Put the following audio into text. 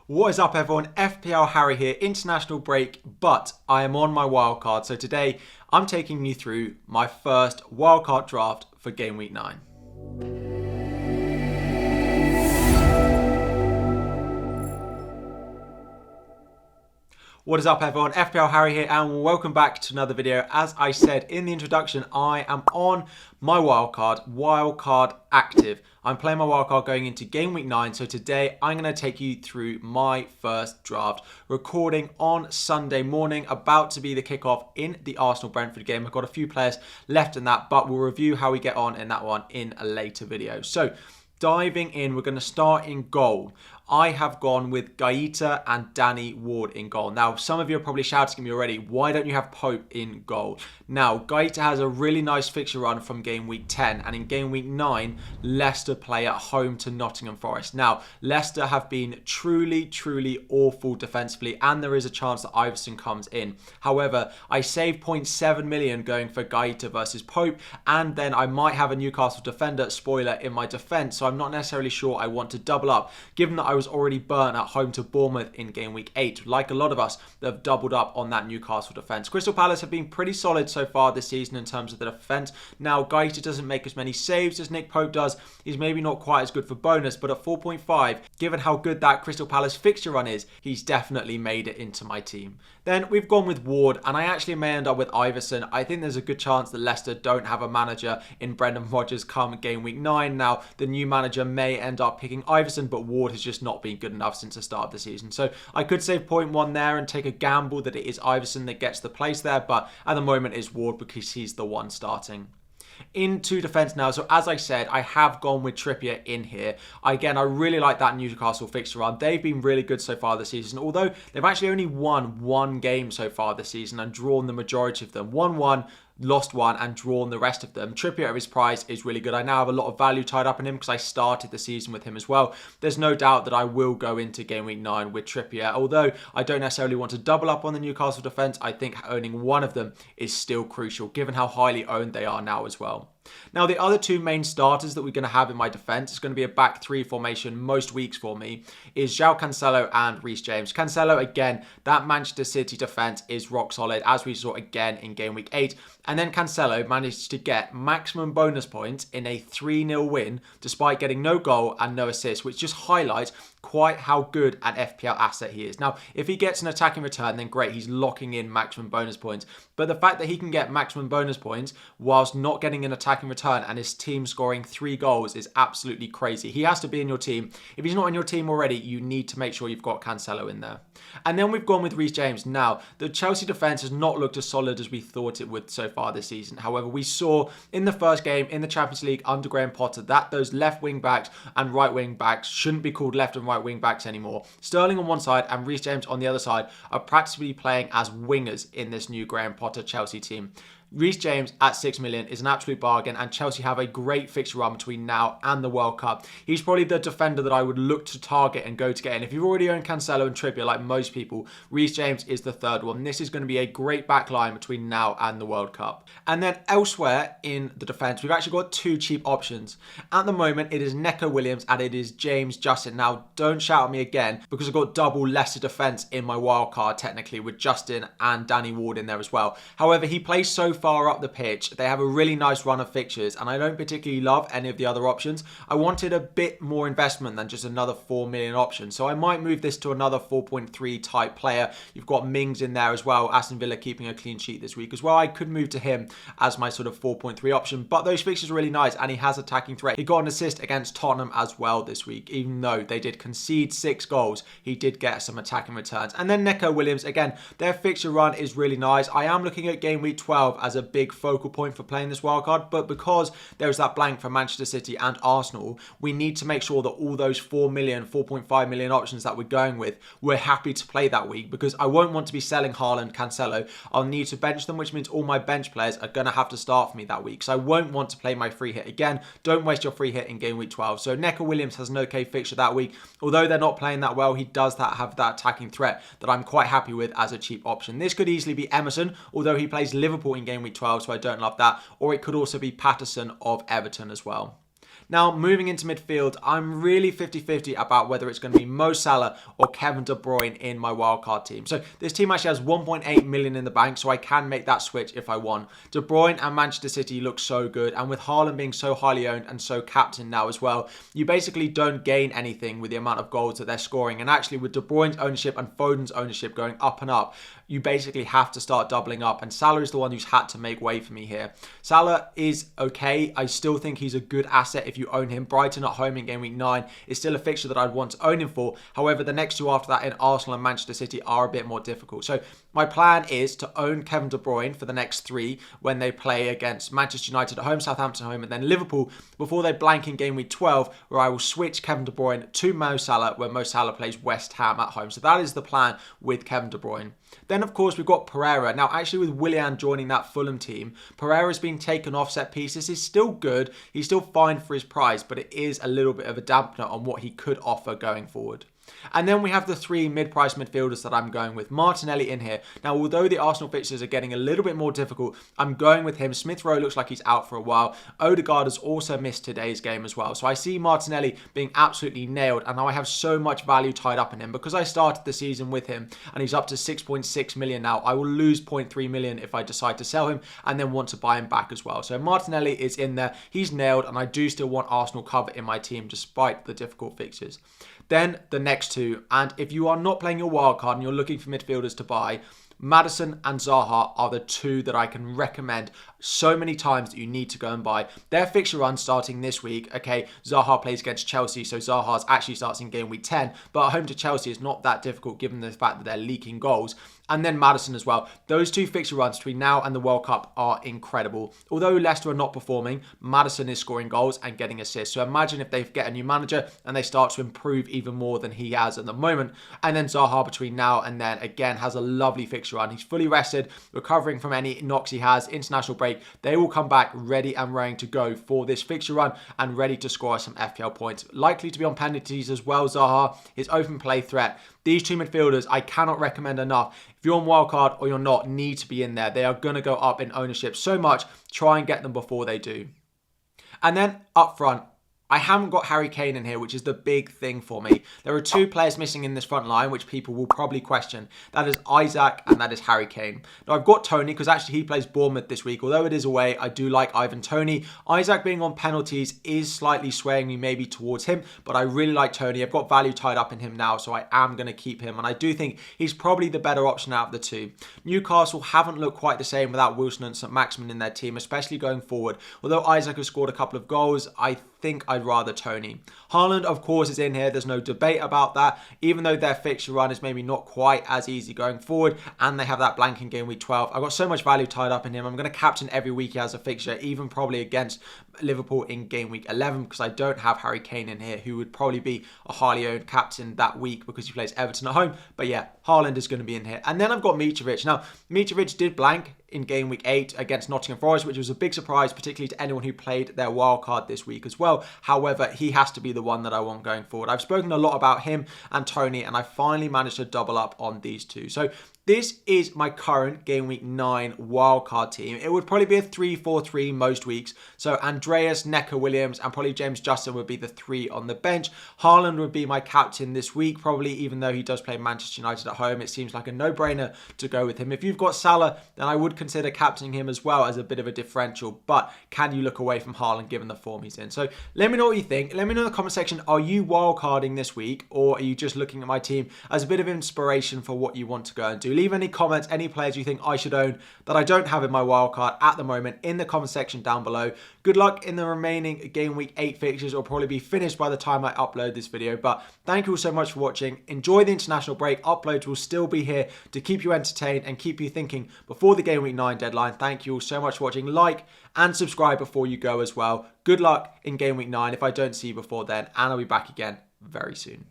What is up everyone, FPL Harry here, international break, but I am on my wildcard. So today I'm taking you through my first wildcard draft for Game Week 9. What is up everyone, FPL Harry here and welcome back to another video. As I said in the introduction, I am on my wildcard active. I'm playing my wildcard going into Game Week 9, so today I'm going to take you through my first draft. Recording on Sunday morning, about to be the kickoff in the Arsenal-Brentford game. I've got a few players left in that, but we'll review how we get on in that one in a later video. So, diving in, we're going to start in goal. I have gone with Gaeta and Danny Ward in goal. Now, some of you are probably shouting at me already, why don't you have Pope in goal? Now, Gaeta has a really nice fixture run from Game Week 10, and in Game Week 9, Leicester play at home to Nottingham Forest. Now, Leicester have been truly awful defensively, and there is a chance that Iverson comes in. However, I saved 0.7 million going for Gaeta versus Pope, and then I might have a Newcastle defender, spoiler, in my defence, so I'm not necessarily sure I want to double up, given that I was already burnt at home to Bournemouth in Game Week 8, like a lot of us that have doubled up on that Newcastle defence. Crystal Palace have been pretty solid so far this season in terms of the defence. Now, Gaeta doesn't make as many saves as Nick Pope does. He's maybe not quite as good for bonus, but at 4.5, given how good that Crystal Palace fixture run is, he's definitely made it into my team. Then we've gone with Ward, and I actually may end up with Iverson. I think there's a good chance that Leicester don't have a manager in Brendan Rodgers come Game Week 9. Now, the new manager may end up picking Iverson, but Ward has just not been good enough since the start of the season. So I could save 0.1 there and take a gamble that it is Iverson that gets the place there, but at the moment it's Ward because he's the one starting. Into defence now, so as I said, I have gone with Trippier in here. Again, I really like that Newcastle fixture run. They've been really good so far this season, although they've actually only won one game so far this season and drawn the majority of them. 1-1, lost one and drawn the rest of them. Trippier at his price is really good. I now have a lot of value tied up in him because I started the season with him as well. There's no doubt that I will go into Game Week 9 with Trippier. Although I don't necessarily want to double up on the Newcastle defence, I think owning one of them is still crucial given how highly owned they are now as well. Now, the other two main starters that we're going to have in my defence, it's going to be a back three formation most weeks for me, is João Cancelo and Reece James. Cancelo, again, that Manchester City defence is rock solid, as we saw again in Game Week 8. And then Cancelo managed to get maximum bonus points in a 3-0 win, despite getting no goal and no assist, which just highlights quite how good an FPL asset he is. Now, if he gets an attacking return, then great, he's locking in maximum bonus points. But the fact that he can get maximum bonus points whilst not getting an attacking return and his team scoring 3 goals is absolutely crazy. He has to be in your team. If he's not in your team already, you need to make sure you've got Cancelo in there. And then we've gone with Reece James. Now, the Chelsea defence has not looked as solid as we thought it would so far this season. However, we saw in the first game in the Champions League under Graham Potter that those left wing backs and right wing backs shouldn't be called left and right wing backs anymore. Sterling on one side and Reece James on the other side are practically playing as wingers in this new Graham Potter Chelsea team. Reece James at 6 million is an absolute bargain, and Chelsea have a great fixture run between now and the World Cup. He's probably the defender that I would look to target and go to get in. If you've already owned Cancelo and Trippier, like most people, Reece James is the third one. This is going to be a great back line between now and the World Cup. And then elsewhere in the defence, we've actually got two cheap options. At the moment, it is Neco Williams and it is James Justin. Now, don't shout at me again because I've got double Leicester defence in my wildcard, technically, with Justin and Danny Ward in there as well. However, he plays so far up the pitch. They have a really nice run of fixtures, and I don't particularly love any of the other options. I wanted a bit more investment than just another 4 million option, so I might move this to another 4.3 type player. You've got Mings in there as well. Aston Villa keeping a clean sheet this week as well. I could move to him as my sort of 4.3 option, but those fixtures are really nice, and he has attacking threat. He got an assist against Tottenham as well this week. Even though they did concede 6 goals, he did get some attacking returns. And then Neco Williams, again, their fixture run is really nice. I am looking at Game Week 12 as a big focal point for playing this wildcard, but because there's that blank for Manchester City and Arsenal, we need to make sure that all those 4 million, 4.5 million options that we're going with, we're happy to play that week, because I won't want to be selling Haaland, Cancelo. I'll need to bench them, which means all my bench players are going to have to start for me that week, so I won't want to play my free hit. Again, don't waste your free hit in Game Week 12. So Neco Williams has an okay fixture that week. Although they're not playing that well, he does have that attacking threat that I'm quite happy with as a cheap option. This could easily be Emerson, although he plays Liverpool in Game Week 12, so I don't love that. Or it could also be Patterson of Everton as well. Now, moving into midfield, I'm really 50-50 about whether it's going to be Mo Salah or Kevin De Bruyne in my wildcard team. So this team actually has 1.8 million in the bank, so I can make that switch if I want. De Bruyne and Manchester City look so good, and with Haaland being so highly owned and so captain now as well, you basically don't gain anything with the amount of goals that they're scoring. And actually, with De Bruyne's ownership and Foden's ownership going up and up, you basically have to start doubling up, and Salah is the one who's had to make way for me here. Salah is okay. I still think he's a good asset if you own him. Brighton at home in game week 9 is still a fixture that I'd want to own him for. However, the next two after that in Arsenal and Manchester City are a bit more difficult. So my plan is to own Kevin De Bruyne for the next 3 when they play against Manchester United at home, Southampton at home, and then Liverpool before they blank in game week 12, where I will switch Kevin De Bruyne to Mo Salah when Mo Salah plays West Ham at home. So that is the plan with Kevin De Bruyne. Then, of course, we've got Pereira. Now, actually, with Willian joining that Fulham team, Pereira's being taken off set pieces. He's still good. He's still fine for his price, but it is a little bit of a dampener on what he could offer going forward. And then we have the 3 mid-price midfielders that I'm going with. Martinelli in here. Now, although the Arsenal fixtures are getting a little bit more difficult, I'm going with him. Smith Rowe looks like he's out for a while. Odegaard has also missed today's game as well. So I see Martinelli being absolutely nailed, and now I have so much value tied up in him. Because I started the season with him, and he's up to 6.6 million now, I will lose 0.3 million if I decide to sell him, and then want to buy him back as well. So Martinelli is in there. He's nailed, and I do still want Arsenal cover in my team despite the difficult fixtures. Then the next 2, and if you are not playing your wildcard and you're looking for midfielders to buy, Maddison and Zaha are the 2 that I can recommend so many times that you need to go and buy. Their fixture run starting this week. Okay, Zaha plays against Chelsea, so Zaha's actually starts in game week 10, but at home to Chelsea is not that difficult given the fact that they're leaking goals. And then Maddison as well. Those 2 fixture runs between now and the World Cup are incredible. Although Leicester are not performing, Maddison is scoring goals and getting assists. So imagine if they get a new manager and they start to improve even more than he has at the moment. And then Zaha between now and then, again, has a lovely fixture run. He's fully rested, recovering from any knocks he has, international break. They will come back ready and raring to go for this fixture run and ready to score some FPL points. Likely to be on penalties as well, Zaha. His open play threat. These 2 midfielders, I cannot recommend enough. If you're on wildcard or you're not, need to be in there. They are going to go up in ownership so much. Try and get them before they do. And then up front, I haven't got Harry Kane in here, which is the big thing for me. There are 2 players missing in this front line, which people will probably question. That is Isaac and that is Harry Kane. Now, I've got Tony because actually he plays Bournemouth this week. Although it is away, I do like Ivan Toney. Isaac being on penalties is slightly swaying me maybe towards him, but I really like Toney. I've got value tied up in him now, so I am going to keep him. And I do think he's probably the better option out of the 2. Newcastle haven't looked quite the same without Wilson and St. Maximin in their team, especially going forward. Although Isaac has scored a couple of goals, I think I'd rather Toney. Haaland, of course, is in here. There's no debate about that, even though their fixture run is maybe not quite as easy going forward, and they have that blank in game week 12. I've got so much value tied up in him. I'm going to captain every week he has a fixture, even probably against Liverpool in game week 11, because I don't have Harry Kane in here, who would probably be a highly owned captain that week because he plays Everton at home. But yeah, Haaland is going to be in here. And then I've got Mitrovic. Now, Mitrovic did blank in game week 8 against Nottingham Forest, which was a big surprise, particularly to anyone who played their wild card this week as well. However, he has to be the one that I want going forward. I've spoken a lot about him and Toney, and I finally managed to double up on these 2. So this is my current Game Week 9 wildcard team. It would probably be a 3-4-3 most weeks. So Andreas, Necker Williams, and probably James Justin would be the 3 on the bench. Haaland would be my captain this week, probably, even though he does play Manchester United at home. It seems like a no-brainer to go with him. If you've got Salah, then I would consider captaining him as well as a bit of a differential. But can you look away from Haaland given the form he's in? So let me know what you think. Let me know in the comment section, are you wildcarding this week, or are you just looking at my team as a bit of inspiration for what you want to go and do? Leave any comments, any players you think I should own that I don't have in my wildcard at the moment in the comment section down below. Good luck in the remaining Game Week 8 fixtures. It'll probably be finished by the time I upload this video. But thank you all so much for watching. Enjoy the international break. Uploads will still be here to keep you entertained and keep you thinking before the Game Week 9 deadline. Thank you all so much for watching. Like and subscribe before you go as well. Good luck in Game Week 9 if I don't see you before then. And I'll be back again very soon.